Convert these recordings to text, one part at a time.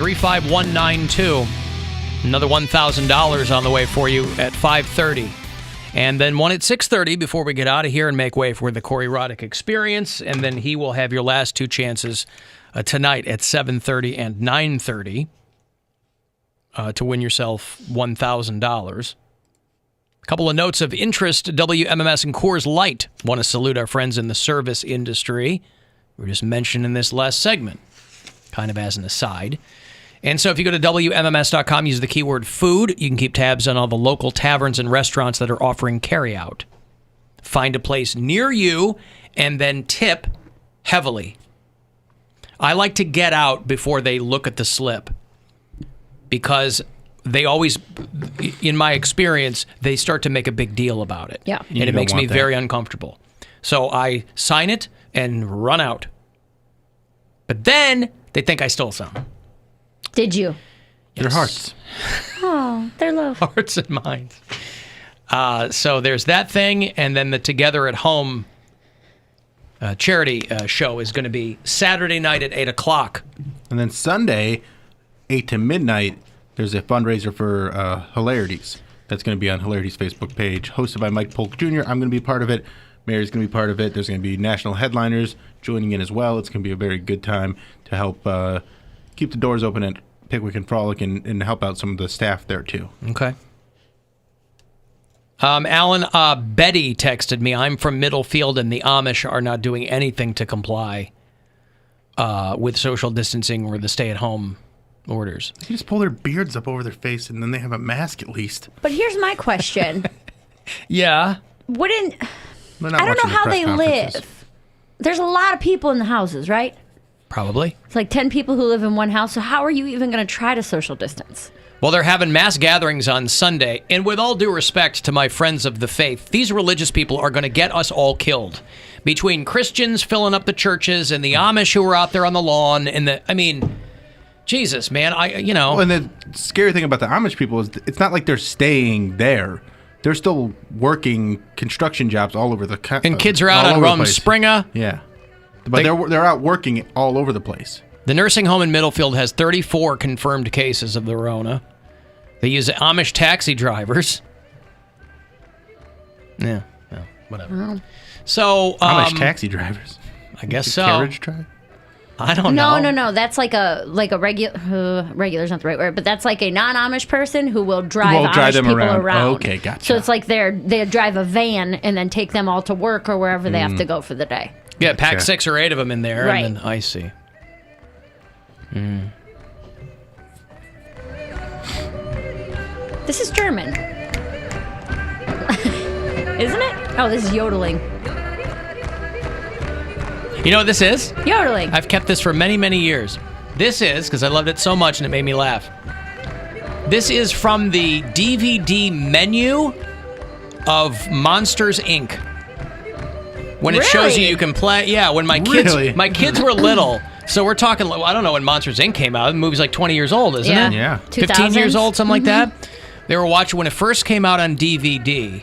35192. Another $1,000 on the way for you at 5:30. And then one at 6:30 before we get out of here and make way for the Corey Roddick Experience. And then he will have your last two chances tonight at 7:30 and 9:30 to win yourself $1,000. A couple of notes of interest. WMMS and Coors Light want to salute our friends in the service industry. We were just mentioned in this last segment, kind of as an aside. And so if you go to WMMS.com, use the keyword food, you can keep tabs on all the local taverns and restaurants that are offering carryout. Find a place near you and then tip heavily. I like to get out before they look at the slip because they always, in my experience, they start to make a big deal about it. Yeah. And it makes me very uncomfortable. So I sign it and run out. But then they think I stole some. Did you? Yes. Their hearts. Oh, they're love. Hearts and minds. So there's that thing, and then the Together at Home charity show is going to be Saturday night at 8 o'clock. And then Sunday, 8 to midnight, there's a fundraiser for Hilarities. That's going to be on Hilarities' Facebook page, hosted by Mike Polk Jr. I'm going to be part of it. Mary's going to be part of it. There's going to be national headliners joining in as well. It's going to be a very good time to help keep the doors open at Pickwick and Frolic and help out some of the staff there, too. Okay. Alan, Betty texted me, I'm from Middlefield, and the Amish are not doing anything to comply with social distancing or the stay-at-home orders. They just pull their beards up over their face, and then they have a mask at least. But here's my question. Yeah. I don't know how they live. There's a lot of people in the houses, right? Probably. It's like 10 people who live in one house, so how are you even going to try to social distance? Well, they're having mass gatherings on Sunday, and with all due respect to my friends of the faith, these religious people are going to get us all killed. Between Christians filling up the churches and the Amish who are out there on the lawn, Jesus, man, Well, and the scary thing about the Amish people is it's not like they're staying there. They're still working construction jobs all over the country. And kids are out on Rumspringa. Yeah. But they're out working all over the place. The nursing home in Middlefield has 34 confirmed cases of the Rona. They use Amish taxi drivers. Yeah, well, whatever. So Amish taxi drivers. I guess the so. Carriage drive? I don't know. No. That's like a regular's not the right word, but that's like a non-Amish person who will drive Amish them people around. Okay, gotcha. So it's like they drive a van and then take them all to work or wherever they have to go for the day. Yeah, pack 6 or 8 of them in there, right. And then I see. This is German. Isn't it? Oh, this is yodeling. You know what this is? Yodeling. I've kept this for many, many years. This is, because I loved it so much and it made me laugh. This is from the DVD menu of Monsters, Inc. When it shows you can play. Yeah, when my kids were little. So we're talking, I don't know when Monsters, Inc. came out. The movie's like 20 years old, isn't it? Yeah. 15 years old, something like that. They were watching when it first came out on DVD.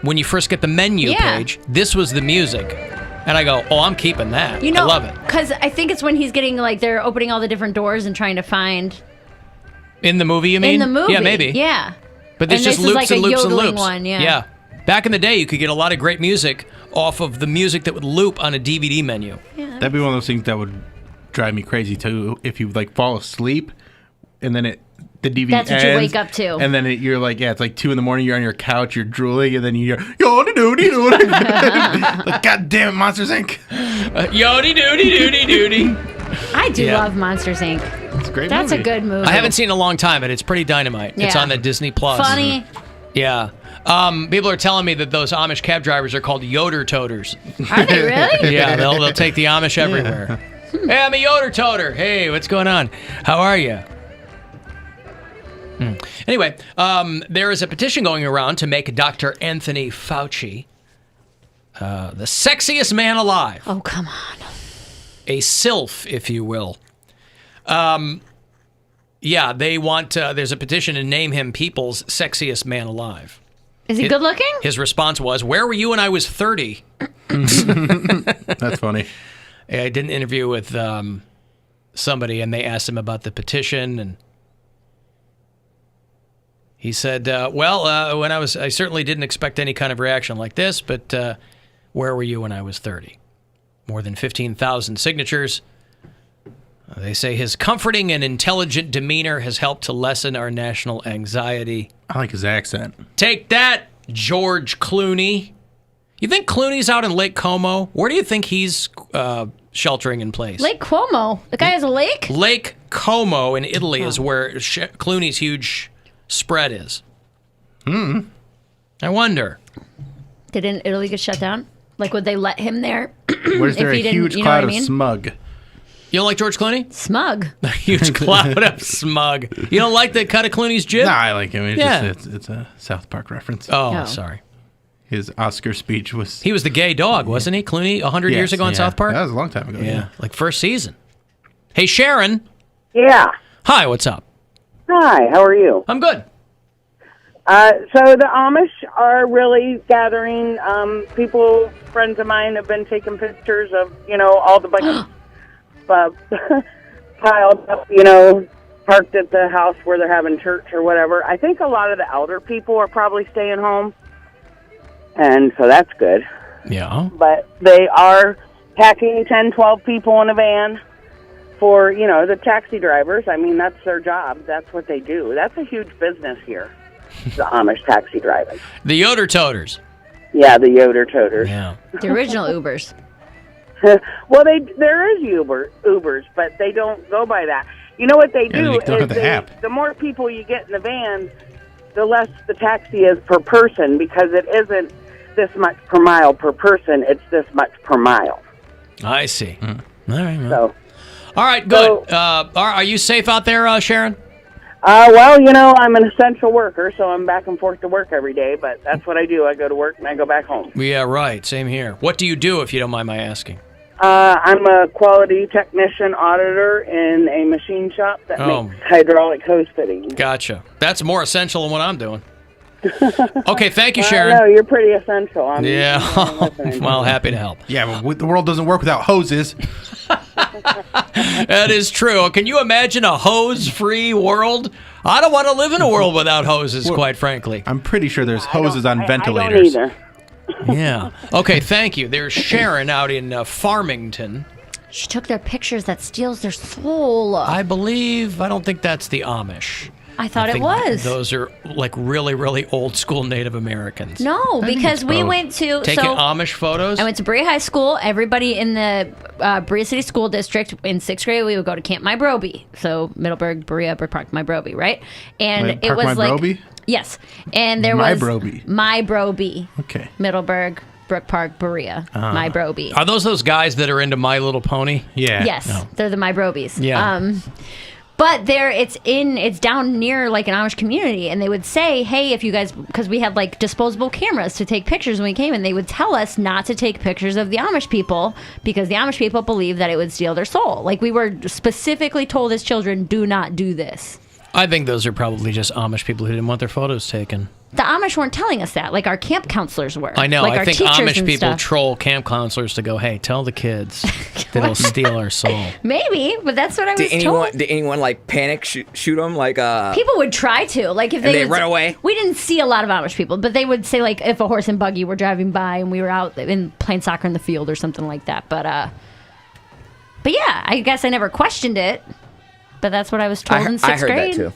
When you first get the menu page, this was the music. And I go, I'm keeping that. I love it. Because I think it's when he's getting, they're opening all the different doors and trying to find... In the movie, you mean? In the movie. Yeah, maybe. Yeah. But there's just this loops is like and loops a and yodeling loops. One, yeah. Back in the day, you could get a lot of great music off of the music that would loop on a DVD menu. Yeah. That'd be one of those things that would drive me crazy, too. If you, fall asleep, and then the DVD That's what ends, you wake up to. And then you're like, it's like 2 a.m, you're on your couch, you're drooling, and then you hear, yoddy-doody-doody. Like, God damn it, Monsters, Inc. Yoddy-doody-doody-doody. I do love Monsters, Inc. It's a great That's movie. a good movie. I haven't seen it in a long time, but it's pretty dynamite. Yeah. It's on the Disney Plus. Funny. Yeah. People are telling me that those Amish cab drivers are called Yoder Toters. Are they really? Yeah, they'll take the Amish everywhere. Hey, I'm a Yoder Toter. Hey, what's going on? How are you? Anyway, there is a petition going around to make Dr. Anthony Fauci the sexiest man alive. Oh, come on. A sylph, if you will. Yeah, they want, there's a petition to name him People's Sexiest Man Alive. Is he good looking? His response was, where were you when I was 30? That's funny. I did an interview with somebody, and they asked him about the petition, and he said, when I certainly didn't expect any kind of reaction like this, but where were you when I was 30? More than 15,000 signatures. They say his comforting and intelligent demeanor has helped to lessen our national anxiety. I like his accent. Take that, George Clooney. You think Clooney's out in Lake Como? Where do you think he's sheltering in place? Lake Como. The guy has a lake? Lake Como in Italy is where Clooney's huge spread is. I wonder. Didn't Italy get shut down? Like, would they let him there? Where's there a huge cloud of smug? You don't like George Clooney? Smug. A huge cloud of smug. You don't like the cut of Clooney's jib? No, I like him. Yeah. It's a South Park reference. Oh, sorry. His Oscar speech was... He was the gay dog, wasn't he? Clooney, 100 years ago on South Park? That was a long time ago. Yeah, like first season. Hey, Sharon. Yeah. Hi, what's up? Hi, how are you? I'm good. So the Amish are really gathering. People, friends of mine, have been taking pictures of, all the buckets piled up, parked at the house where they're having church or whatever. I think a lot of the elder people are probably staying home, and so that's good. Yeah. But they are packing 10, 12 people in a van for, the taxi drivers. I mean, that's their job. That's what they do. That's a huge business here. The Amish taxi driving. The Yoder Toters. Yeah, the Yoder Toters. Yeah. The original Ubers. Well, there is Ubers, but they don't go by that. You know what they do they don't have the app. The more people you get in the van, the less the taxi is per person, because it isn't this much per mile per person. It's this much per mile. I see. All right. Well. So, all right, good. Are you safe out there, Sharon? Well, I'm an essential worker, so I'm back and forth to work every day, but that's what I do. I go to work and I go back home. Yeah, right. Same here. What do you do, if you don't mind my asking? I'm a quality technician auditor in a machine shop that makes hydraulic hose fittings. Gotcha. That's more essential than what I'm doing. Okay, thank you, Sharon. No, you're pretty essential. Well, happy to help. Yeah, but the world doesn't work without hoses. That is true. Can you imagine a hose-free world? I don't want to live in a world without hoses, quite frankly. I'm pretty sure there's hoses on ventilators. I don't either. Yeah. Okay, thank you. There's Sharon out in Farmington. She took their pictures. That steals their soul. I don't think that's the Amish. I thought it think was. Those are like really, really old school Native Americans. No, because we went to... Taking Amish photos? I went to Berea High School. Everybody in the Berea City School District, in 6th grade, we would go to Camp Mybrobe. So Middleburg, Berea, Brook Park, Mybrobe, right? And it was Mybrobe? Yes. And there was... Mybrobe. Okay. Middleburg, Brook Park, Berea, Mybrobe. Are those guys that are into My Little Pony? Yeah. Yes, they're the Mybrobes. Yeah. But it's down near like an Amish community, and they would say, hey, if you guys, because we had like disposable cameras to take pictures when we came, and they would tell us not to take pictures of the Amish people because the Amish people believe that it would steal their soul. Like, we were specifically told as children, do not do this. I think those are probably just Amish people who didn't want their photos taken. The Amish weren't telling us that. Like, our camp counselors were. I know. Like, I our think teachers Amish and people stuff. troll camp counselors to go, hey, tell the kids that it'll steal our soul. Maybe, but that's what I was told. Did anyone like panic shoot them? Like people would try to. Like, if they run away? We didn't see a lot of Amish people, but they would say, like, if a horse and buggy were driving by and we were out playing soccer in the field or something like that. But yeah, I guess I never questioned it. But that's what I was told in 6th grade.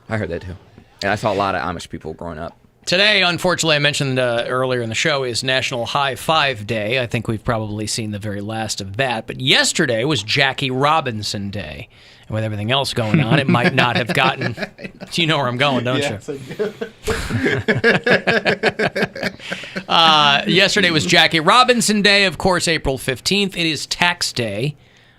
I heard that too. And I saw a lot of Amish people growing up. Today, unfortunately, I mentioned earlier in the show, is National High Five Day. I think we've probably seen the very last of that. But yesterday was Jackie Robinson Day. And with everything else going on, it might not have gotten... You know where I'm going, don't you? Yesterday was Jackie Robinson Day. Of course, April 15th. It is tax day.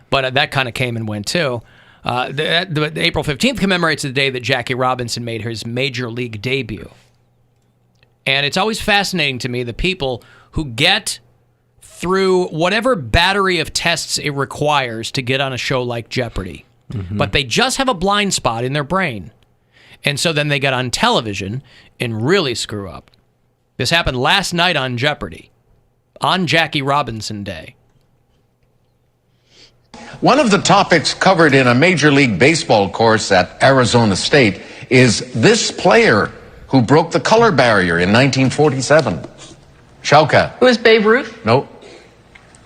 But that kind of came and went, too. The April 15th commemorates the day that Jackie Robinson made his major league debut. And it's always fascinating to me the people who get through whatever battery of tests it requires to get on a show like Jeopardy. Mm-hmm. But they just have a blind spot in their brain. And so then they get on television and really screw up. This happened last night on Jeopardy, on Jackie Robinson Day. One of the topics covered in a Major League Baseball course at Arizona State is this player who broke the color barrier in 1947. Shaukat. Who is Babe Ruth? No.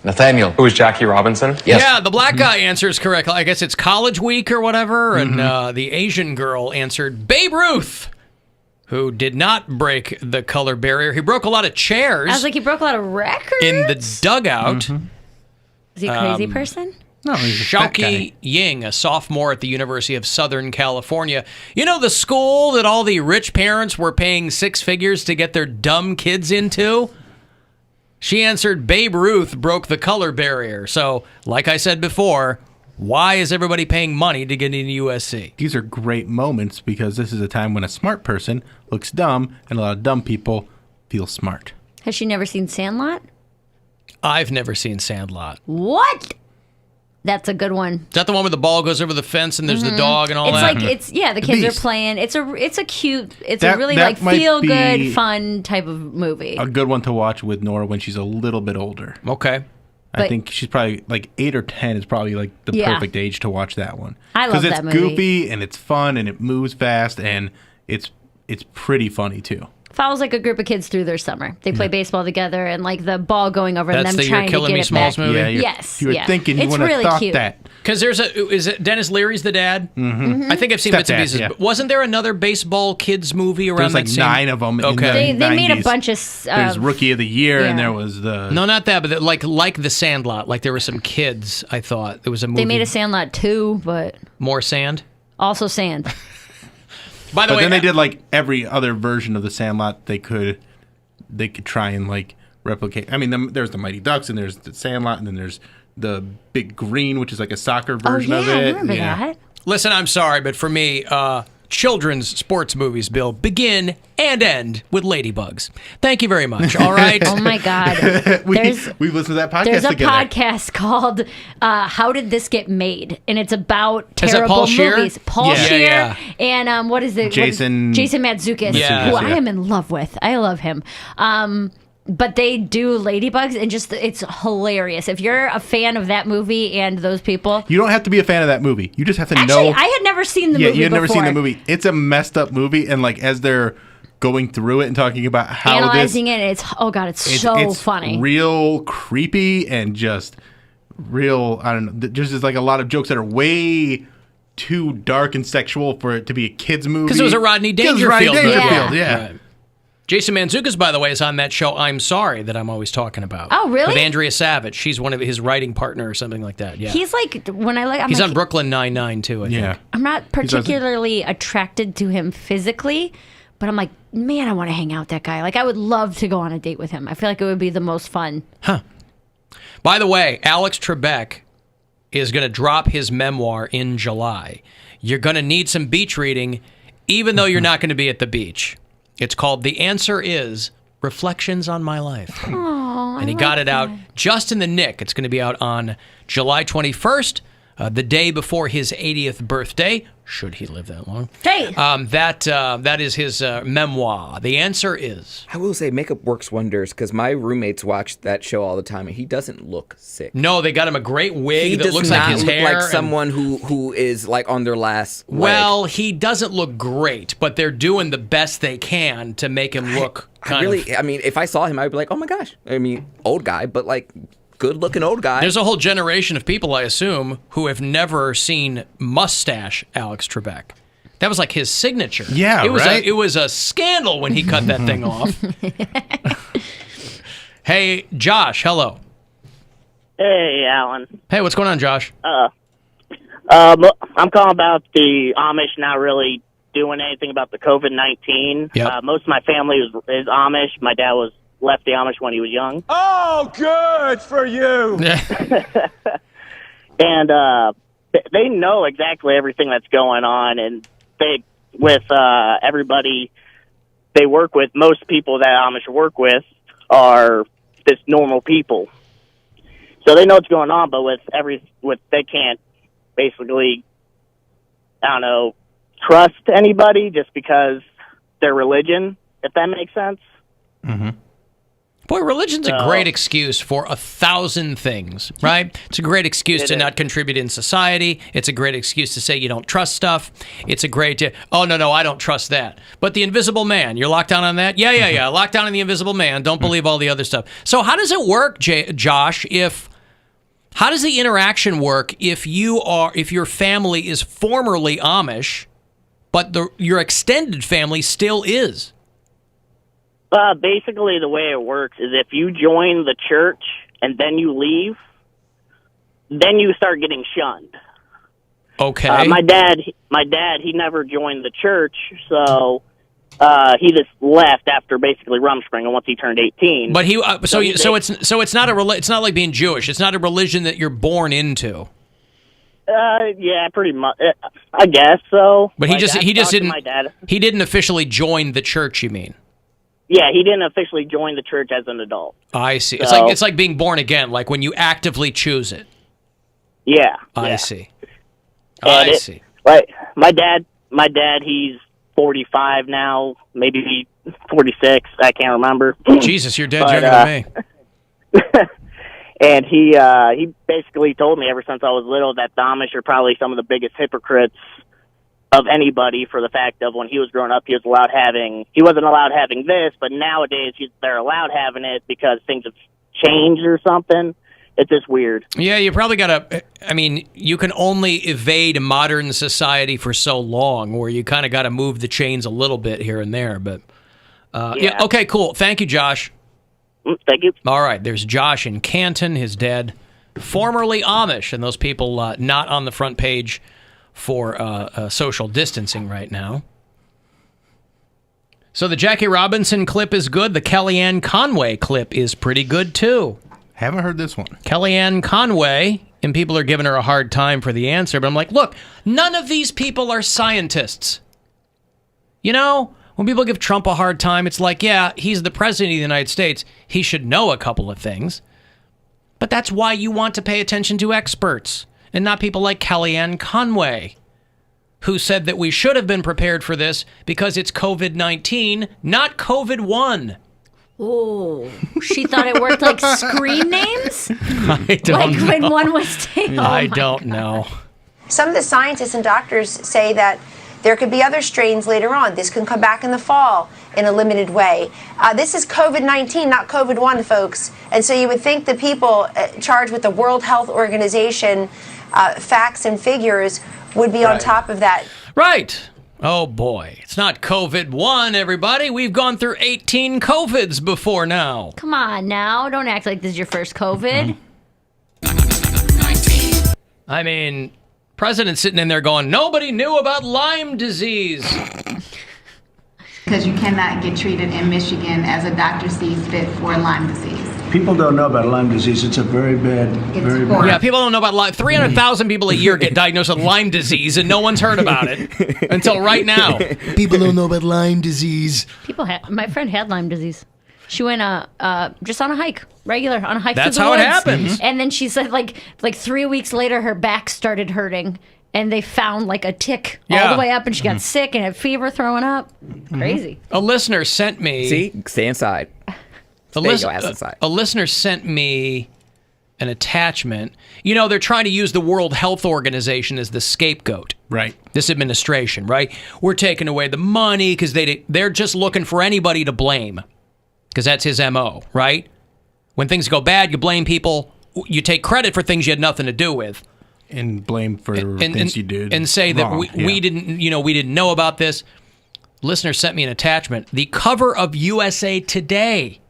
Nathaniel. Who is Jackie Robinson? Yes. Yeah, the black guy answers correctly. I guess it's college week or whatever, and the Asian girl answered Babe Ruth, who did not break the color barrier. He broke a lot of chairs. I was like, he broke a lot of records in the dugout. Is he a crazy person? No, he's a fat guy. Shauki Ying, a sophomore at the University of Southern California. You know the school that all the rich parents were paying six figures to get their dumb kids into? She answered Babe Ruth broke the color barrier. So, like I said before, why is everybody paying money to get into USC? These are great moments because this is a time when a smart person looks dumb and a lot of dumb people feel smart. Has she never seen Sandlot? I've never seen Sandlot. What? That's a good one. Is that the one where the ball goes over the fence and there's the dog and all It's that? like the kids Beast. are playing. It's a cute. It's That- a really that might feel be good, fun type of movie. A good one to watch with Nora when she's a little bit older. Okay. I But- think she's probably like 8 or 10 is probably like the Yeah. perfect age to watch that one. I love that movie. Because it's goofy and it's fun and it moves fast and it's pretty funny too. Follows like a group of kids through their summer. They play baseball together and like the ball going over That's and the them You're trying to Killing get Me it Smalls back. movie? Yeah, Yes, you were yeah. thinking you It's would have really thought cute. that. Because is it Dennis Leary's the dad? Mm-hmm. I think I've seen bits and Stepdad, pieces. yeah. But wasn't there another baseball kids movie around There's that like same? 9 of them. Okay. They made a 90s. bunch of. There's Rookie of the Year and yeah. there was the... No, not that, but like the Sandlot. Like there were some kids. I thought there was a movie. They made a Sandlot 2, but More sand. also sand. By the But way, then they did like every other version of the Sandlot they could try and like replicate. I mean, there's the Mighty Ducks and there's the Sandlot and then there's the Big Green, which is like a soccer version oh, of yeah, it. I remember that. Listen, I'm sorry, but for me, children's sports movies, Bill, begin and end with ladybugs. Thank you very much. All right. Oh my God. We've listened to that podcast There's a together. podcast called "How Did This Get Made?" and it's about Is that terrible Paul Scheer? movies. Paul Yeah. Scheer Yeah, and what is it? Jason Mantzoukas, Yeah. who I yeah. am in love with. I love him. But they do ladybugs and just it's hilarious. If you're a fan of that movie and those people, You don't have to be a fan of that movie. You just have to actually, know. I had never seen the yeah, movie. you had never seen the before. movie. It's a messed up movie, and like as they're going through it and talking about how Analyzing it, it's so it's funny. real creepy and just real. I don't know. There's just like a lot of jokes that are way too dark and sexual for it to be a kids movie. Because it was a Rodney 'Cause it was Rodney Dangerfield movie. Dangerfield, Yeah. yeah. Right. Jason Mantzoukas, by the way, is on that show I'm Sorry that I'm always talking about. Oh, really? With Andrea Savage. She's one of his writing partner or something like that. Yeah. He's like I'm He's like, on Brooklyn Nine-Nine too, I think. Yeah. I'm not particularly attracted to him physically, but I'm like, man, I want to hang out with that guy. Like, I would love to go on a date with him. I feel like it would be the most fun. By the way, Alex Trebek is going to drop his memoir in July. You're going to need some beach reading, even though you're not going to be at the beach. It's called The Answer Is Reflections on My Life. And he got it out just in the nick. It's going to be out on July 21st, the day before his 80th birthday, should he live that long. Hey! That is his memoir. The Answer Is. I will say makeup works wonders because my roommates watch that show all the time and he doesn't look sick. No, they got him a great wig He that does looks not like his look hair. like and- someone who is like on their last leg. Well, he doesn't look great, but they're doing the best they can to make him look kind of... I mean, if I saw him, I'd be like, oh my gosh. I mean, old guy, but like good-looking old guy. There's a whole generation of people, I assume, who have never seen mustache Alex Trebek. That was like his signature. Yeah, it was right? it was a scandal when he cut that thing off. Hey, Josh, hello. Hey, Alan. Hey, what's going on, Josh? I'm calling about the Amish not really doing anything about the COVID-19. Yep. Most of my family is Amish. My dad left the Amish when he was young. Oh, good for you. And they know exactly everything that's going on. And everybody they work with, most people that Amish work with are just normal people. So they know what's going on, but they can't basically, I don't know, trust anybody just because their religion, if that makes sense. Mm-hmm. Boy, religion's a great excuse for 1,000 things, right? It's a great excuse to not contribute in society. It's a great excuse to say you don't trust stuff. It's a great, oh, no, I don't trust that. But the invisible man, you're locked down on that? Yeah. Locked down on the invisible man. Don't believe all the other stuff. So how does it work, Josh, how does the interaction work if your family is formerly Amish, but your extended family still is? Basically, the way it works is if you join the church and then you leave, then you start getting shunned. Okay. My dad, he never joined the church, so he just left after basically Rumspringa once he turned 18. But it's not like being Jewish. It's not a religion that you're born into. Yeah, pretty much. I guess so. But he didn't officially join the church. You mean? Yeah, he didn't officially join the church as an adult. I see. So, it's like being born again, like when you actively choose it. Yeah. I see. Right. My dad, he's 45 now, maybe 46. I can't remember. Jesus, you're dead younger than me. And he basically told me ever since I was little that the Amish are probably some of the biggest hypocrites of anybody, for the fact of when he was growing up, he wasn't allowed having this, but nowadays they're allowed having it because things have changed or something. It's just weird. Yeah, you probably you can only evade modern society for so long, where you kind of got to move the chains a little bit here and there. But yeah, okay, cool. Thank you, Josh. Thank you. All right, there's Josh in Canton, his dad, formerly Amish, and those people not on the front page for social distancing right now. So the Jackie Robinson clip is good. The Kellyanne Conway clip is pretty good, too. Haven't heard this one. Kellyanne Conway, and people are giving her a hard time for the answer, but I'm like, look, none of these people are scientists. You know, when people give Trump a hard time, it's like, yeah, he's the president of the United States. He should know a couple of things. But that's why you want to pay attention to experts, and not people like Kellyanne Conway, who said that we should have been prepared for this because it's COVID-19, not COVID-1. Oh, she thought it worked like screen names? I don't know. When one was taken. I don't know. Some of the scientists and doctors say that there could be other strains later on. This can come back in the fall in a limited way. This is COVID-19, not COVID-1, folks. And so you would think the people charged with the World Health Organization facts and figures would be on top of that. Right. Oh, boy. It's not COVID-1, everybody. We've gone through 18 COVIDs before now. Come on now. Don't act like this is your first COVID. I mean, President's sitting in there going, nobody knew about Lyme disease. Because you cannot get treated in Michigan as a doctor sees fit for Lyme disease. People don't know about Lyme disease. It's a very bad. Yeah, people don't know about Lyme. 300,000 people a year get diagnosed with Lyme disease, and no one's heard about it until right now. People don't know about Lyme disease. My friend had Lyme disease. She went just on a hike, on a hike. That's through the how woods. it happens. And then she said, like 3 weeks later, her back started hurting, and they found like a tick all the way up, and she got sick and had fever, throwing up. Crazy. A listener sent me. See, stay inside. A listener sent me an attachment. You know, they're trying to use the World Health Organization as the scapegoat. Right. This administration, right? We're taking away the money because they're just looking for anybody to blame. Because that's his MO, right? When things go bad, you blame people. You take credit for things you had nothing to do with. And blame for things you did. And say wrong. That we didn't know about this. Listener sent me an attachment. The cover of USA Today,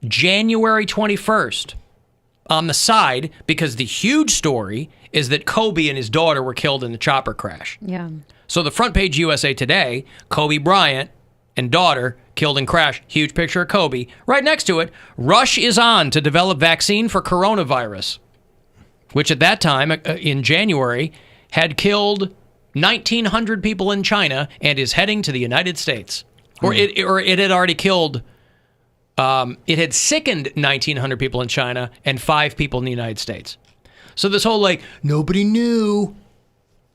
January 21st. On the side, because the huge story is that Kobe and his daughter were killed in the chopper crash. Yeah. So the front page USA Today, Kobe Bryant and daughter killed in crash. Huge picture of Kobe. Right next to it, rush is on to develop vaccine for coronavirus, which at that time, in January, had killed 1,900 people in China and is heading to the United States. Or it had already killed... it had sickened 1,900 people in China and 5 people in the United States. So this whole, nobody knew.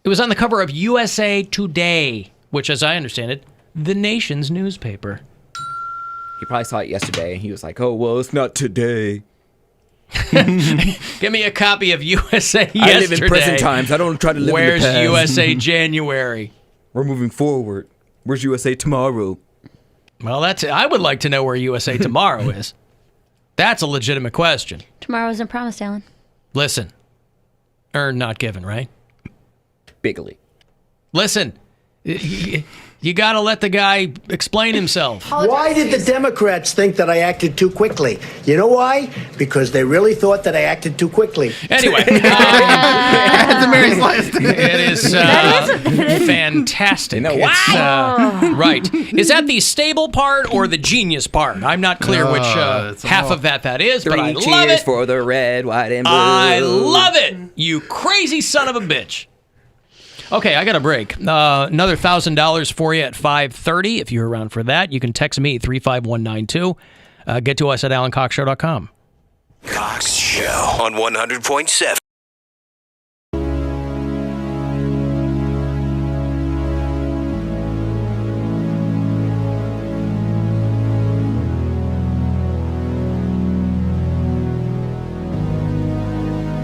It was on the cover of USA Today, which, as I understand it, the nation's newspaper. He probably saw it yesterday, and he was like, "Oh, well, it's not today." Give me a copy of USA Yesterday. I live in present times. I don't try to live Where's in the past. USA January? We're moving forward. Where's USA Tomorrow? Well, I would like to know where USA Tomorrow is. That's a legitimate question. Tomorrow isn't promised, Alan. Listen. Earned, not given, right? Bigly. Listen. You got to let the guy explain himself. Why did the Democrats think that I acted too quickly? You know why? Because they really thought that I acted too quickly. Anyway, That's Mary's last. it is fantastic. You know It's, right. Is that the stable part or the genius part? I'm not clear which half of that is, but I Three love cheers it. for the red, white, and blue. I love it. You crazy son of a bitch. Okay, I got a break. Another $1,000 for you at 5:30. If you're around for that, you can text me 35192. Get to us at alancoxshow.com. Cox Show on 100.7.